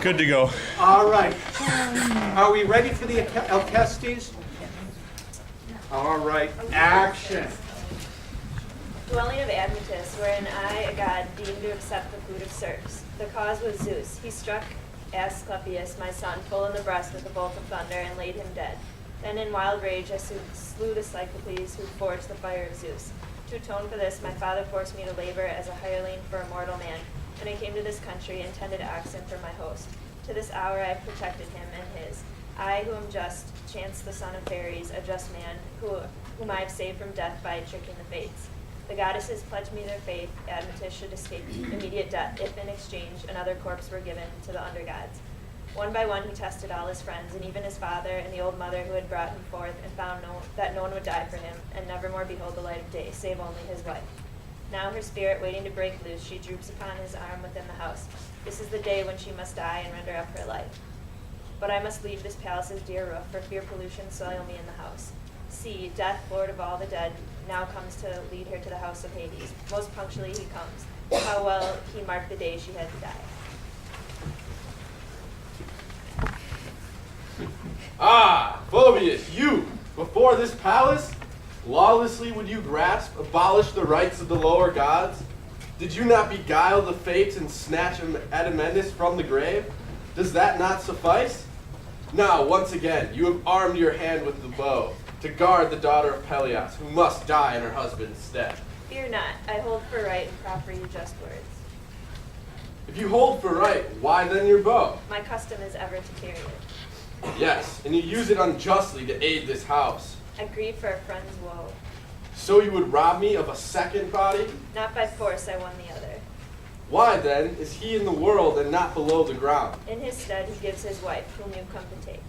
Good to go. All right. Are we ready for the Alcestes? All right. Action. Dwelling of Admetus, wherein I, a god, deemed to accept the food of serfs. The cause was Zeus. He struck Asclepius, my son, full in the breast with a bolt of thunder, and laid him dead. Then in wild rage I slew the Cyclopes who forged the fire of Zeus. To atone for this, my father forced me to labor as a hireling for a mortal man. When I came to this country and tended oxen for my host. To this hour I have protected him and his. I, who am just, Chance the son of fairies, a just man, whom I have saved from death by tricking the fates. The goddesses pledged me their faith. Admetus should escape immediate death if in exchange another corpse were given to the undergods. One by one he tested all his friends, and even his father and the old mother who had brought him forth, and found that no one would die for him, and never more behold the light of day, save only his wife. Now her spirit waiting to break loose, she droops upon his arm within the house. This is the day when she must die and render up her life. But I must leave this palace's dear roof, for fear pollution soil me in the house. See, Death, lord of all the dead, now comes to lead her to the house of Hades. Most punctually he comes. How well he marked the day she had to die. Ah, Phoebus, you, before this palace, lawlessly would you grasp, abolish the rights of the lower gods? Did you not beguile the fates and snatch Admetus from the grave? Does that not suffice? Now, once again, you have armed your hand with the bow to guard the daughter of Peleus, who must die in her husband's stead. Fear not, I hold for right and proffer you just words. If you hold for right, why then your bow? My custom is ever to carry it. Yes, and you use it unjustly to aid this house. I grieve for a friend's woe. So you would rob me of a second body? Not by force I won the other. Why then is he in the world and not below the ground? In his stead he gives his wife, whom you come to take.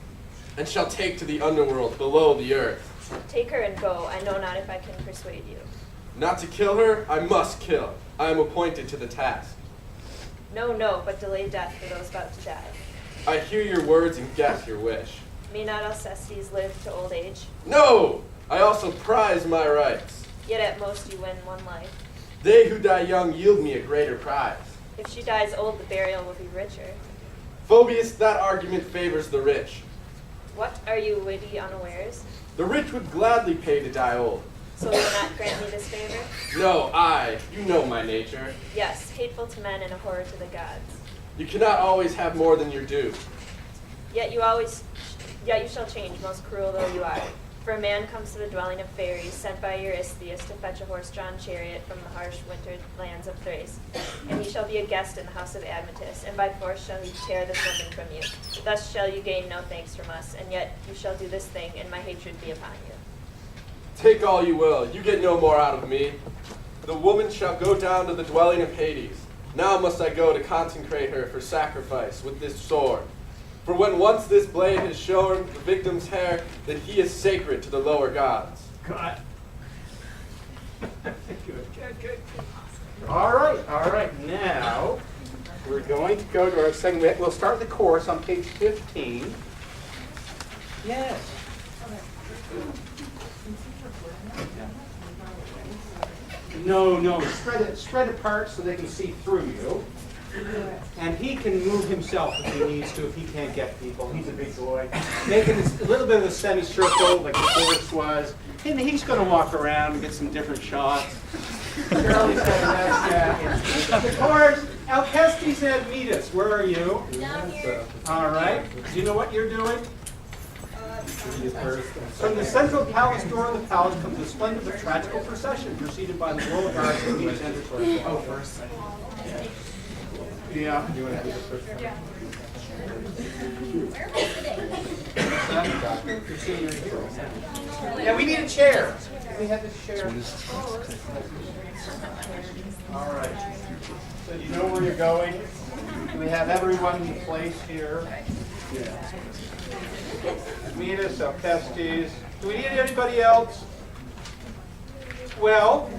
And shall take to the underworld below the earth. Take her and go, I know not if I can persuade you. Not to kill her, I must kill. I am appointed to the task. No, no, but delay death for those about to die. I hear your words and guess your wish. May not Alcestes live to old age? No! I also prize my rights. Yet at most you win one life. They who die young yield me a greater prize. If she dies old, the burial will be richer. Phoebus, that argument favors the rich. What, are you witty unawares? The rich would gladly pay to die old. So will you not grant me this favor? No, you know my nature. Yes, hateful to men and a horror to the gods. You cannot always have more than your due. Yet you shall change, most cruel though you are. For a man comes to the dwelling of fairies, sent by Eurystheus to fetch a horse-drawn chariot from the harsh winter lands of Thrace. And he shall be a guest in the house of Admetus, and by force shall he tear this woman from you. Thus shall you gain no thanks from us, and yet you shall do this thing, and my hatred be upon you. Take all you will, you get no more out of me. The woman shall go down to the dwelling of Hades. Now must I go to consecrate her for sacrifice with this sword. For when once this blade has shorn the victim's hair, then he is sacred to the lower gods. Good. Good. All right. Now, we're going to go to our segment. We'll start the course on page 15. Yes. No. Spread apart so they can see through you. And he can move himself if he needs to, if he can't get people. He's a big boy. Making a little bit of a semicircle like the horse was. And he's going to walk around and get some different shots. Shirley said that's Of course, Alcestes Admetus, where are you? Down here. All right. Do you know what you're doing? From the central palace door of the palace comes a splendid but tragical procession preceded by the royal guards and each enters. Oh, first. Yeah. You want to do this first? Yeah. Yeah, we need a chair. Can we have this chair? All right. So you know where you're going. We have everyone in place here. Yeah. Admetus, Alcestes. Do we need anybody else? Well,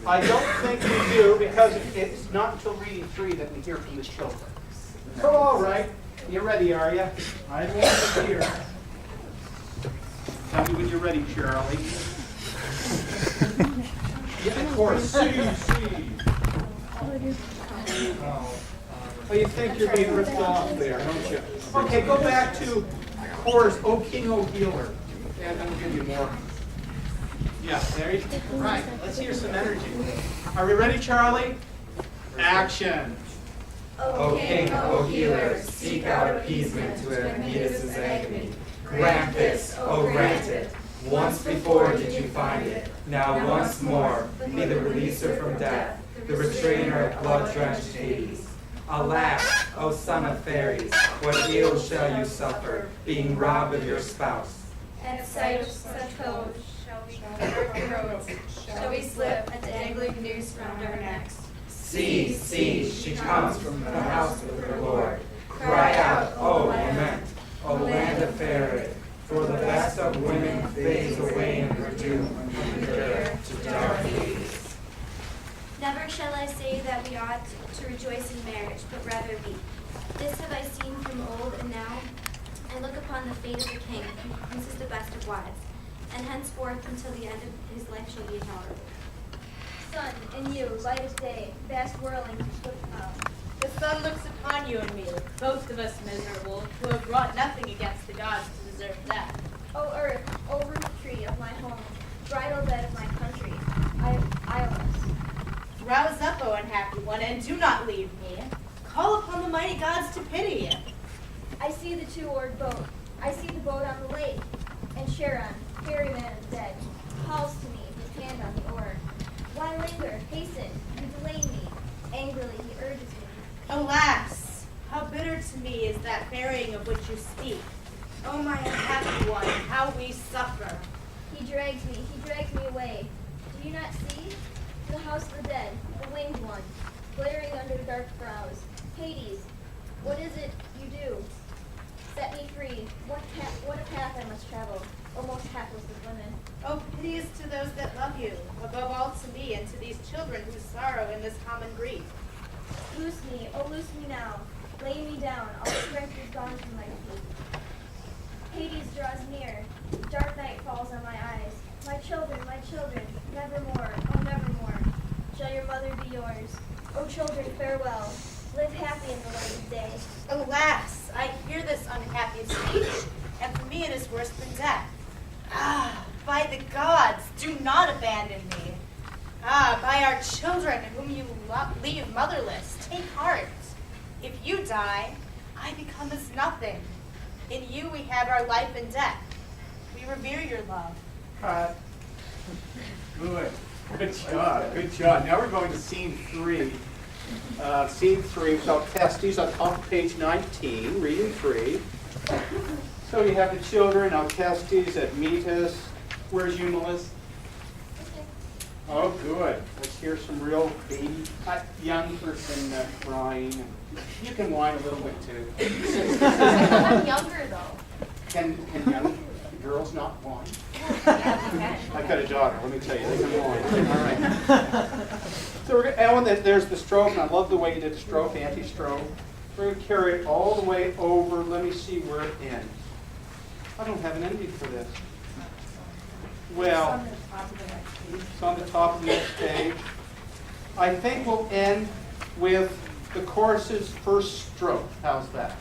I don't think we do, because it's not until reading 3 that we hear from the children. So, all right. You're ready, are you? I want to hear. Tell me when you're ready, Charlie. Yeah, of course. See. Oh, all Oh, you think you're being ripped off there, don't you? Okay, go back to chorus, O King, O Healer. And then we'll give you more. Yeah, there you go. Right, let's hear some energy. Are we ready, Charlie? Action. O King, O Healer, seek out appeasement to Admetus' agony. Grant this, O grant it. Once before did you find it, now once more, be the releaser from death, the restrainer of blood-drenched Hades. Alas, O son of fairies, what ill shall you suffer, being robbed of your spouse? At sight of such foes, shall we guard roads? Shall we slip a dangling noose round our necks? See, see, she comes from the house of her Lord. Cry out, O lament, O land of Faerie, for the best of women fades away in her doom from the earth to dark Hades. Never shall I say that we ought to rejoice in marriage, but rather weep. This have I seen from old, and now I look upon the fate of the king, who consist the best of wives, and henceforth until the end of his life shall be intolerable. Sun, and you, light of day, vast whirling to swift clouds. The sun looks upon you and me, both of us miserable, who have wrought nothing against the gods to deserve death. O earth, O roof tree of my home, bridal bed of my country, Iolus. Rouse up, O unhappy one, and do not leave me. Call upon the mighty gods to pity. I see the two-oared boat. I see the boat on the lake. And Charon, hairy man of the dead, calls to me, his hand on the oar. Why linger? Hasten. You delay me. Angrily he urges me. Alas, how bitter to me is that ferrying of which you speak. O my unhappy one, how we suffer. He drags me away. Do you not see? The house of the dead, the winged one, glaring under dark brows. Hades, what is it you do? Set me free. What a path I must travel, O most hapless of women. O pity is to those that love you, above all to me and to these children who sorrow in this common grief. Loose me, oh loose me now. Lay me down, all strength is gone from my feet. Hades draws near. Dark night falls on my eyes. My children, nevermore, oh nevermore, shall your mother be yours. O children, farewell. Live happy in the light of day. Alas, I hear this unhappy speech, and for me it is worse than death. Ah, by the gods, do not abandon me. Ah, by our children whom you leave motherless, take heart. If you die, I become as nothing. In you we have our life and death. We revere your love. Cut. Good. Good job. Good job. Now we're going to scene 3. Scene 3, so Testes on top of page 19, reading 3. So you have the children, Alcestis, Admetus. Where's Eumelus? Oh, good. Let's hear some real baby, young person crying. You can whine a little bit too. I'm younger though. Can young girls not whine? I've got a daughter, let me tell you, they can whine. All right. So we're going to, there's the stroke, and I love the way you did the stroke, anti-stroke. We're going to carry it all the way over. Let me see where it ends. I don't have an ending for this. Well, it's on the top of the next page. I think we'll end with the chorus's first stroke. How's that?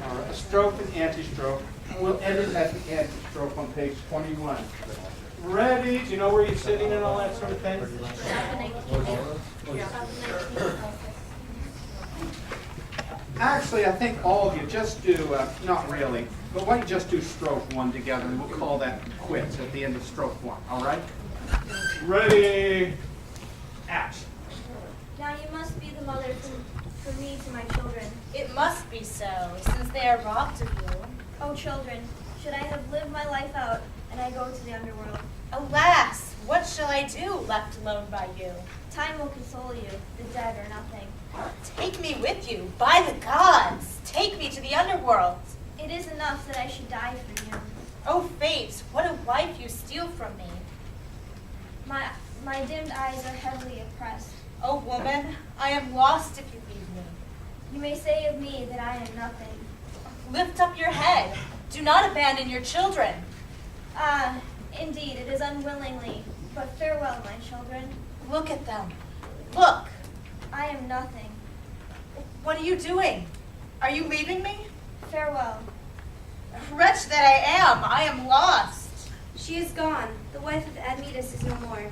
All right, a stroke and anti-stroke. We'll end it at the anti-stroke on page 21. Ready? Do you know where you're sitting and all that sort of thing? Actually, I think all of you just do, not really, but why don't you just do stroke 1 together, and we'll call that quits at the end of stroke 1, all right? Ready? Action. Now you must be the mother for me to my children. It must be so, since they are robbed of you. Oh children, should I have lived my life out and I go to the underworld? Alas, what shall I do, left alone by you? Time will console you, the dead are nothing. Take me with you, by the gods! Take me to the underworld! It is enough that I should die for you. Oh fate, what a wife you steal from me! My dimmed eyes are heavily oppressed. Oh woman, I am lost if you leave me. You may say of me that I am nothing. Lift up your head. Do not abandon your children. Ah, indeed, it is unwillingly, but farewell, my children. Look at them. Look. I am nothing. What are you doing? Are you leaving me? Farewell. Wretch that I am lost. She is gone. The wife of Admetus is no more.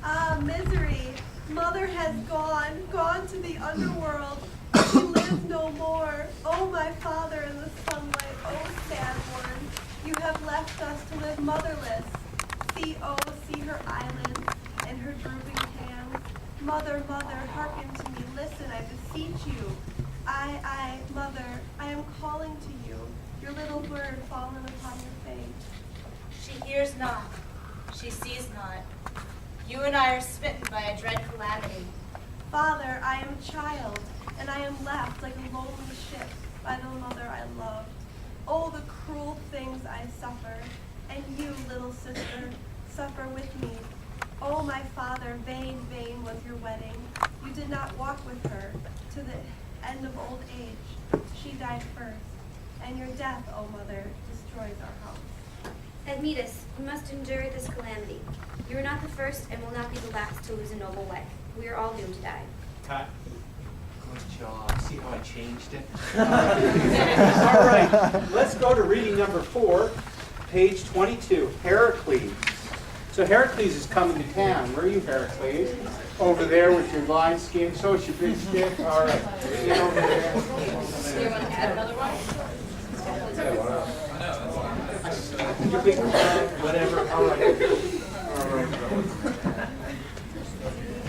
Ah, misery. Mother has gone to the underworld. She lives no more. Oh, my father in the sunlight, oh, sad one. You have left us to live motherless. See her eyelids and her drooping hands. Mother, mother, hearken to me. Listen, I beseech you. Mother, I am calling to you. Your little bird fallen upon your face. She hears not. She sees not. You and I are smitten by a dread calamity. Father, I am a child, and I am left like a lonely ship by the mother I loved. Oh, the cruel things I suffer, and you, little sister, suffer with me. Oh, my father, vain, vain was your wedding. You did not walk with her to the end of old age. She died first, and your death, oh mother, destroys our house. Admetus, you must endure this calamity. You are not the first and will not be the last to lose a noble wife. We are all doomed to die. Cut. Good job. See how I changed it? All right. Let's go to reading number 4, page 22. Heracles. So Heracles is coming to town. Where are you, Heracles? Over there with your lion skin. So it's your big stick. All right. Get over there. Do you want to add another one? Your big whatever. All right.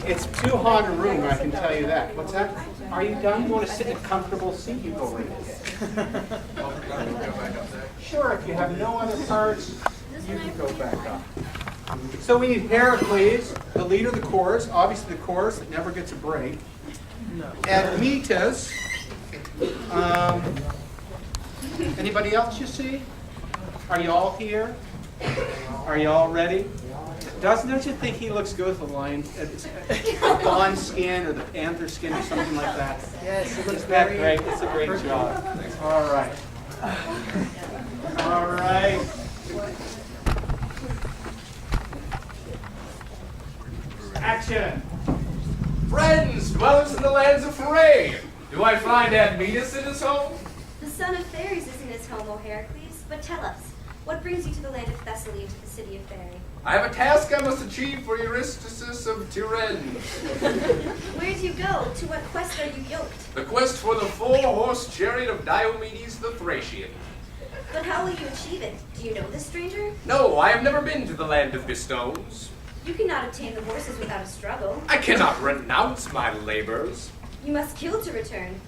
It's too hot a room, I can tell you that. What's that? Are you done? You want to sit in a comfortable seat? You go right in. Sure, if you have no other parts, you can go back up. So we need Heracles, the leader of the chorus, obviously the chorus that never gets a break. Admetus. Anybody else you see? Are you all here? Are you all ready? Don't you think he looks good with the lion, fawn skin or the panther skin or something like that? Yes, it looks Isn't that very great? It's a great job. All right. All right. Action. Friends, dwellers in the lands of Pherae, do I find Admetus in his home? The son of Phares is in his home, O Heracles. But tell us, what brings you to the land of Thessaly and to the city of Phaerae? I have a task I must achieve for Eurystheus of Tyrrhene. Where do you go? To what quest are you yoked? The quest for the 4-horse chariot of Diomedes the Thracian. But how will you achieve it? Do you know this stranger? No, I have never been to the land of bestones. You cannot obtain the horses without a struggle. I cannot renounce my labors. You must kill to return,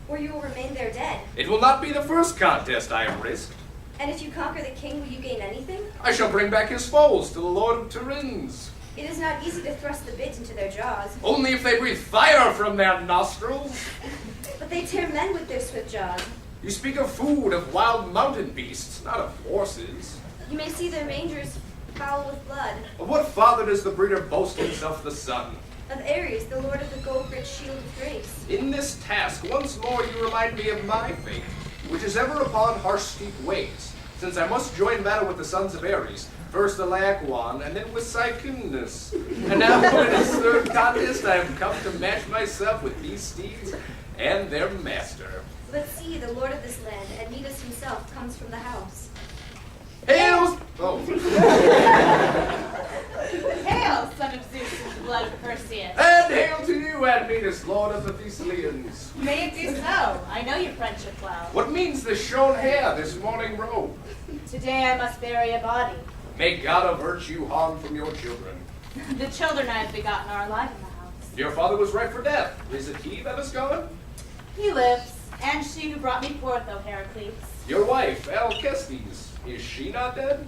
or you will remain there dead. It will not be the first contest I have risked. And if you conquer the king, will you gain anything? I shall bring back his foals to the Lord of Tyrrhenes. It is not easy to thrust the bit into their jaws. Only if they breathe fire from their nostrils. But they tear men with their swift jaws. You speak of food, of wild mountain beasts, not of horses. You may see their mangers foul with blood. Of what father does the breeder boast himself the son? Of Ares, the lord of the gold-rich shield of Thrace. In this task, once more you remind me of my fate, which is ever upon harsh steep ways, since I must join battle with the sons of Ares, first the Laocoon, and then with Cycnus. And now in this third contest, I have come to match myself with these steeds and their master. But see, the lord of this land, Admetus himself, comes from the house. Hails! Oh. Hail, son of Zeus and the blood of Perseus. And hail to you, Admetus, lord of the Thessalians. May it be so. I know your friendship well. What means this shorn hair, this morning robe? Today I must bury a body. May God avert you harm from your children. The children I have begotten are alive in the house. Your father was ripe for death. Is it he that is gone? He lives, and she who brought me forth, O Heracles. Your wife, Alcestis, is she not dead?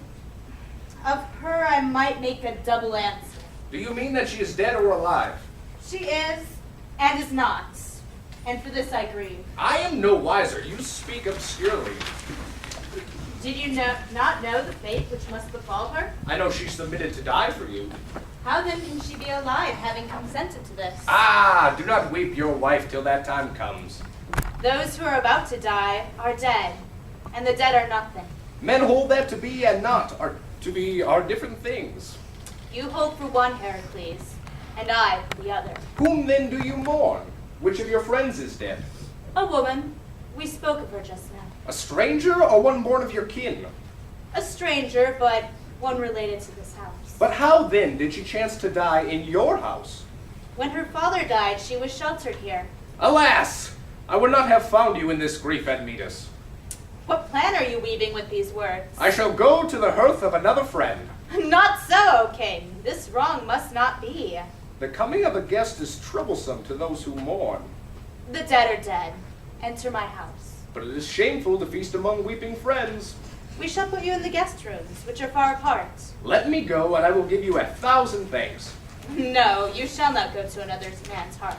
Of her I might make a double answer. Do you mean that she is dead or alive? She is, and is not. And for this I grieve. I am no wiser. You speak obscurely. Did you not know the fate which must befall her? I know she submitted to die for you. How then can she be alive, having consented to this? Ah, do not weep your wife till that time comes. Those who are about to die are dead, and the dead are nothing. Men hold that to be and not are different things. You hold for one, Heracles, and I for the other. Whom then do you mourn? Which of your friends is dead? A woman. We spoke of her just now. A stranger or one born of your kin? A stranger, but one related to this house. But how then did she chance to die in your house? When her father died, she was sheltered here. Alas! I would not have found you in this grief, Admetus. What plan are you weaving with these words? I shall go to the hearth of another friend. Not so, king. This wrong must not be. The coming of a guest is troublesome to those who mourn. The dead are dead. Enter my house. But it is shameful to feast among weeping friends. We shall put you in the guest rooms, which are far apart. Let me go, and I will give you 1,000 thanks. No, you shall not go to another man's heart.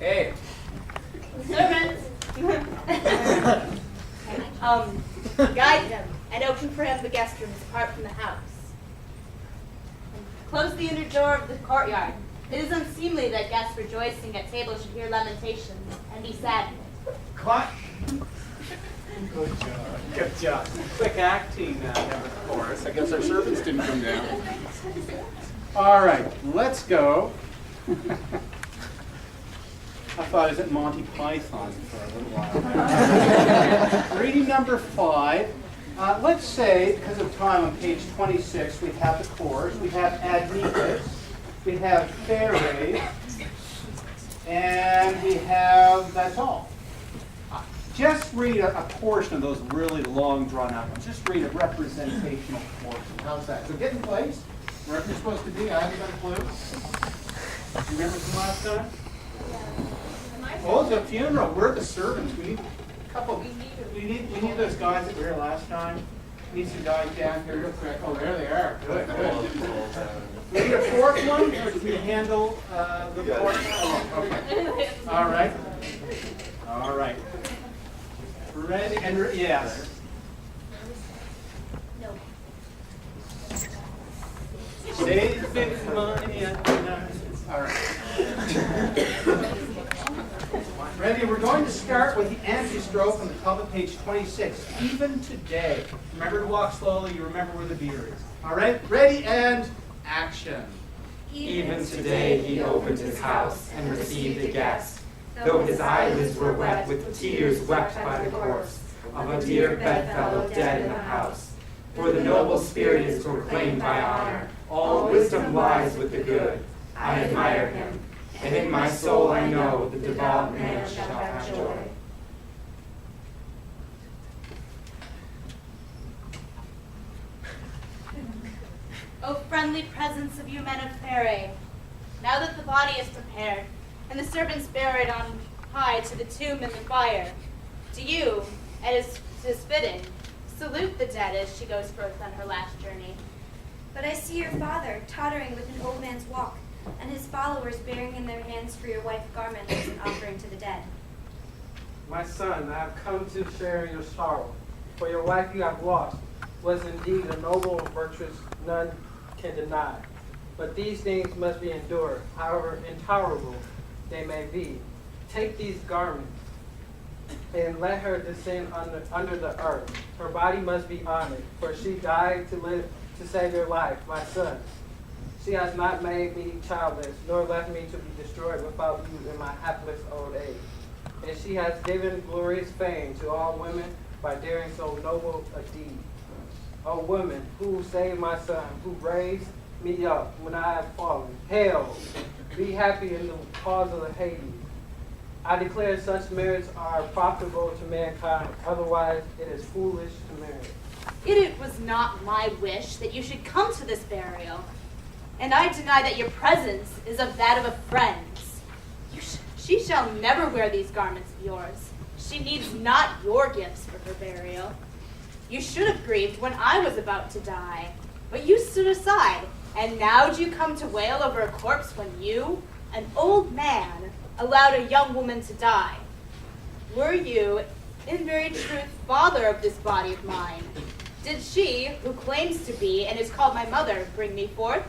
Hey, Servants! Guide him and open for him the guest rooms apart from the house. Close the inner door of the courtyard. It is unseemly that guests rejoicing at table should hear lamentations and be saddened. Cut. Good job. Good job. Quick acting, of course. I guess our servants didn't come down. All right, let's go. I thought I was at Monty Python for a little while. Reading number 5. Let's say, because of time, on page 26, we have the chorus. We have Admetus. We have Pheres. And we have, that's all. Just read a portion of those really long, drawn-out ones. Just read a representational portion. How's that? So get in place, wherever you're supposed to be. I haven't got a clue. Remember from last time? Oh, it's a funeral. We're the servants. We need a couple. We need those guys that were here last time. We need some guys down here real quick. Oh, there they are. Good, good. We need a fourth one, or do we handle the fourth? Oh, okay. All right. All right. Ready and yes. No. Save big money at the night. All right. Ready? We're going to start with the antistrophe on the top of page 26. Even today. Remember to walk slowly. You remember where the beer is. All right? Ready and action. Even today he opened his house and received a guest, though his eyelids were wet with tears wept by the corpse of a dear bedfellow dead in the house. For the noble spirit is proclaimed by honor. All wisdom lies with the good. I admire him, and in my soul I know the devout man shall have joy. O friendly presence of you men of Pheres, now that the body is prepared, and the servants bear it on high to the tomb in the fire, do you, as is fitting, salute the dead as she goes forth on her last journey. But I see your father tottering with an old man's walk, and his followers bearing in their hands for your wife garments as an offering to the dead. My son, I have come to share your sorrow, for your wife you have lost was indeed a noble and virtuous none can deny. But these things must be endured, however intolerable they may be. Take these garments and let her descend under the earth. Her body must be honored, for she died to live to save your life, my son. She has not made me childless, nor left me to be destroyed without you in my hapless old age. And she has given glorious fame to all women by daring so noble a deed. O woman, who saved my son, who raised me up when I have fallen. Hail, be happy in the cause of the Hades. I declare such marriages are profitable to mankind, otherwise it is foolish to marry. It was not my wish that you should come to this burial, and I deny that your presence is of that of a friend's. She shall never wear these garments of yours. She needs not your gifts for her burial. You should have grieved when I was about to die, but you stood aside, and now do you come to wail over a corpse when you, an old man, allowed a young woman to die? Were you, in very truth, father of this body of mine? Did she, who claims to be and is called my mother, bring me forth?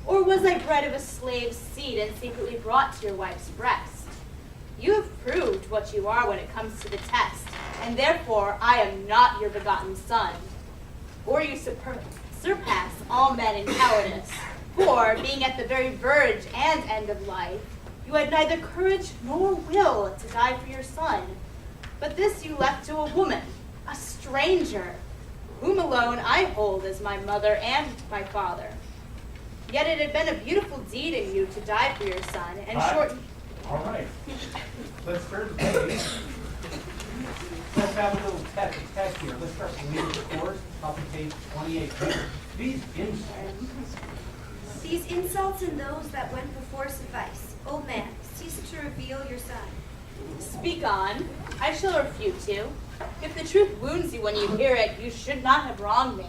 Or was I bred of a slave's seed and secretly brought to your wife's breast? You have proved what you are when it comes to the test, and therefore I am not your begotten son. Or you surpass all men in cowardice, For, being at the very verge and end of life, you had neither courage nor will to die for your son. But this you left to a woman, a stranger, whom alone I hold as my mother and my father. Yet it had been a beautiful deed in you to die for your son, and shorten... All right. Let's turn the page. Let's have a little test here. Let's start reading the course, top of page 28. These insults. These insults and those that went before suffice. Old man, cease to reveal your son. Speak on. I shall refute you. If the truth wounds you when you hear it, you should not have wronged me.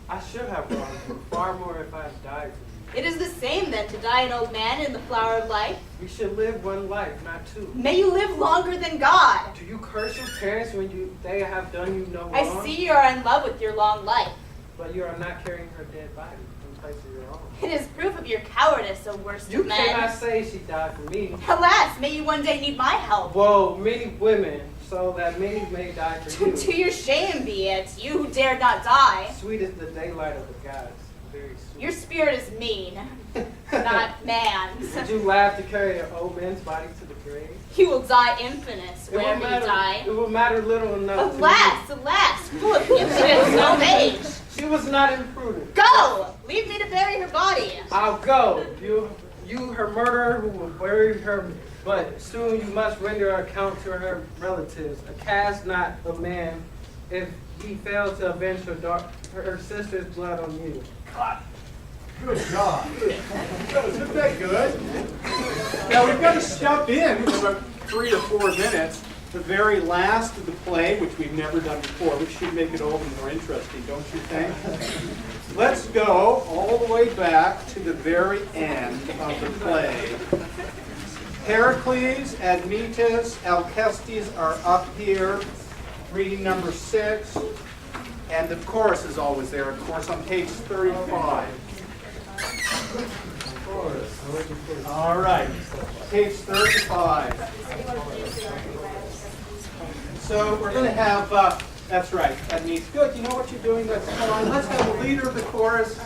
I should have wronged you far more if I had died for you. It is the same then to die an old man in the flower of life. You should live one life, not two. May you live longer than God. Do you curse your parents when they have done you no wrong? I see you are in love with your long life. But you are not carrying her dead body in place of your own. It is proof of your cowardice, O worst You of men. cannot say she died for me. Alas, may you one day need my help. Woe, many women, so that many may die for you. To your shame be it, you who dared not die. Sweet is the daylight of the gods. Very sweet. Your spirit is mean, not man's. Would you laugh to carry an old man's body to the grave? You will die infamous It will wherever you matter- die. It will matter little enough to Alas, full of impudence, no age. me. She was not imprudent. Go! Leave me to bury her body. I'll go. You, her murderer, who will bury her, but soon you must render account to her relatives. Cast not a man if he fails to avenge her sister's blood on you. Good job. Isn't that good? Now we've got to step in about 3 to 4 minutes. The very last of the play, which we've never done before, which should make it all the more interesting, don't you think? Let's go all the way back to the very end of the play. Heracles, Admetus, Alcestis are up here, reading number 6. And the chorus is always there, of course, on page 35. All right, page 35. So we're going to have, that's right, that means good. You know what you're doing? That's fine. Let's have the leader of the chorus,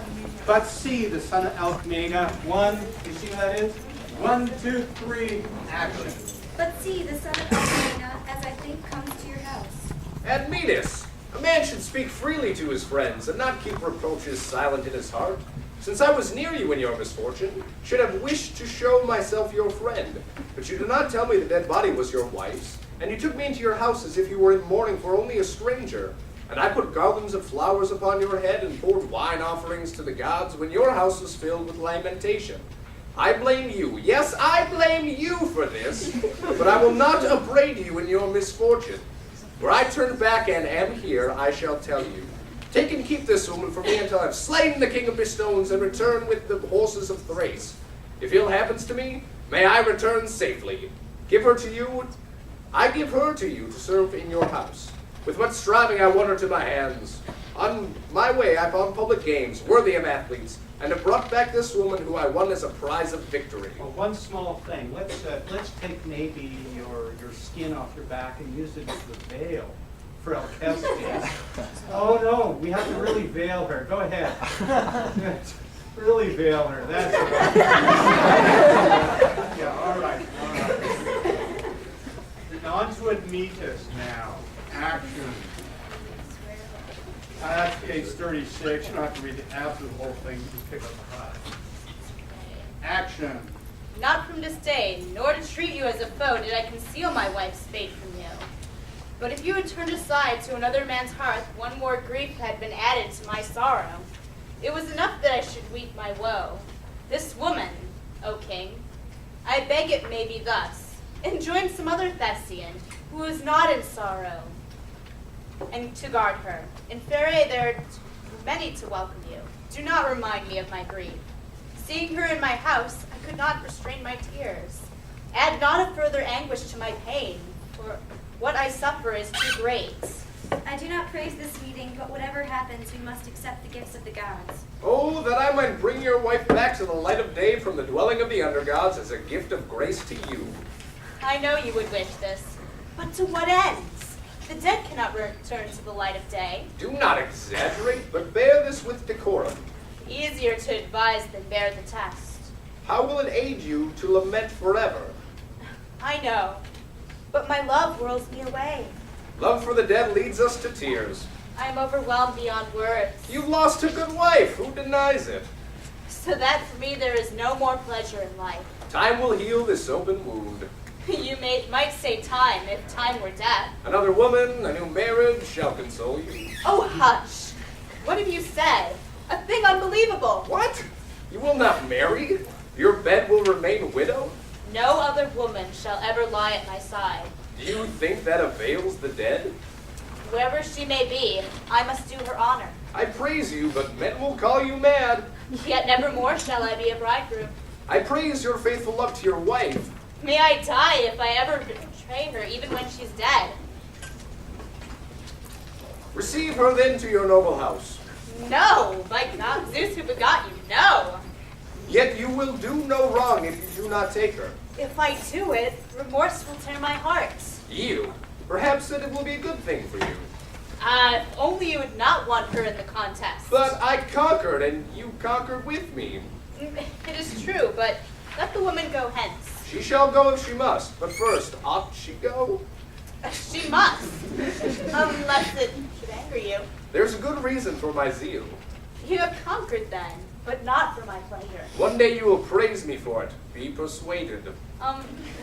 but see the son of Alcmena. 1, you see what that is? 1, 2, 3, action. But see, the son of Alcmena, as I think, comes to your house. Admetus, a man should speak freely to his friends and not keep reproaches silent in his heart. Since I was near you in your misfortune, should have wished to show myself your friend. But you did not tell me the dead body was your wife's, and you took me into your house as if you were in mourning for only a stranger. And I put garlands of flowers upon your head and poured wine offerings to the gods when your house was filled with lamentation. I blame you, yes, I blame you for this, but I will not upbraid you in your misfortune. Where I turn back and am here, I shall tell you. Take and keep this woman for me until I've slain the king of Bistones and return with the horses of Thrace. If ill happens to me, may I return safely. Give her to you, I give her to you to serve in your house. With much striving I won her to my hands. On my way I found public games, worthy of athletes, and have brought back this woman who I won as a prize of victory. Well, one small thing. Let's take maybe your skin off your back and use it as the veil for Alcestis. Oh no, we have to really veil her. Go ahead. Really veil her. That's right. Yeah. All right. On to Admetus now. Action. That's page 36. You don't have to read the absolute whole thing. Just pick up the highlights. Action. Not from disdain, nor to treat you as a foe, did I conceal my wife's fate from you. But if you had turned aside to another man's hearth, one more grief had been added to my sorrow. It was enough that I should weep my woe. This woman, O king, I beg it may be thus, and join some other Thessian, who is not in sorrow, and to guard her. In Pherae there are many to welcome you. Do not remind me of my grief. Seeing her in my house, I could not restrain my tears. Add not a further anguish to my pain, for what I suffer is too great. I do not praise this meeting, but whatever happens, we must accept the gifts of the gods. Oh, that I might bring your wife back to the light of day from the dwelling of the undergods as a gift of grace to you. I know you would wish this, but to what ends? The dead cannot return to the light of day. Do not exaggerate, but bear this with decorum. Easier to advise than bear the test. How will it aid you to lament forever? I know, but my love whirls me away. Love for the dead leads us to tears. I am overwhelmed beyond words. You've lost a good wife. Who denies it? So that for me there is no more pleasure in life. Time will heal this open wound. You might say time, if time were death. Another woman, a new marriage shall console you. Oh, hush. What have you said? A thing unbelievable. What? You will not marry? Your bed will remain widowed? No other woman shall ever lie at my side. Do you think that avails the dead? Wherever she may be, I must do her honor. I praise you, but men will call you mad. Yet nevermore shall I be a bridegroom. I praise your faithful love to your wife. May I die if I ever betray her, even when she's dead. Receive her then to your noble house. No, by God, Zeus who begot you, no. Yet you will do no wrong if you do not take her. If I do it, remorse will tear my heart. You? Perhaps that it will be a good thing for you. If only you would not want her in the contest. But I conquered, and you conquered with me. It is true, but let the woman go hence. She shall go if she must, but first, ought she go? She must, unless it should anger you. There's a good reason for my zeal. You have conquered then, but not for my pleasure. One day you will praise me for it. Be persuaded.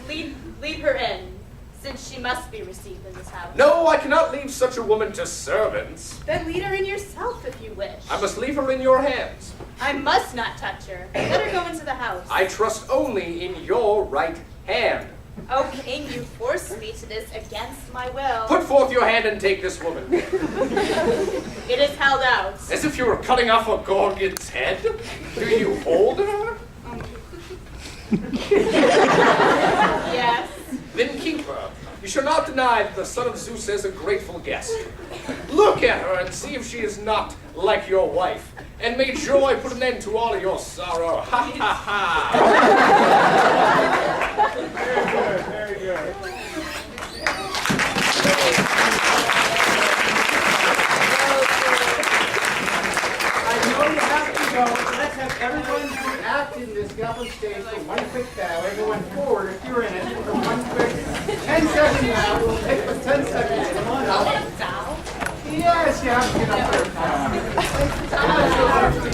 Lead her in, since she must be received in this house. No, I cannot leave such a woman to servants. Then lead her in yourself if you wish. I must leave her in your hands. I must not touch her. Let her go into the house. I trust only in your right hand. Oh, king, you forced me to this against my will. Put forth your hand and take this woman. It is held out. As if you were cutting off a Gorgon's head? Do you hold her? Yes. Then keep her. You shall not deny that the son of Zeus is a grateful guest. Look at her and see if she is not like your wife. And may joy put an end to all of your sorrow. Ha ha ha. Very good, very good. I know you have to go. Let's have everyone who acted in this get up on stage for one quick bow. Everyone forward if you're in it for one quick 10 seconds now. We'll take for 10 seconds. Come on up. Yes, you have to get up there.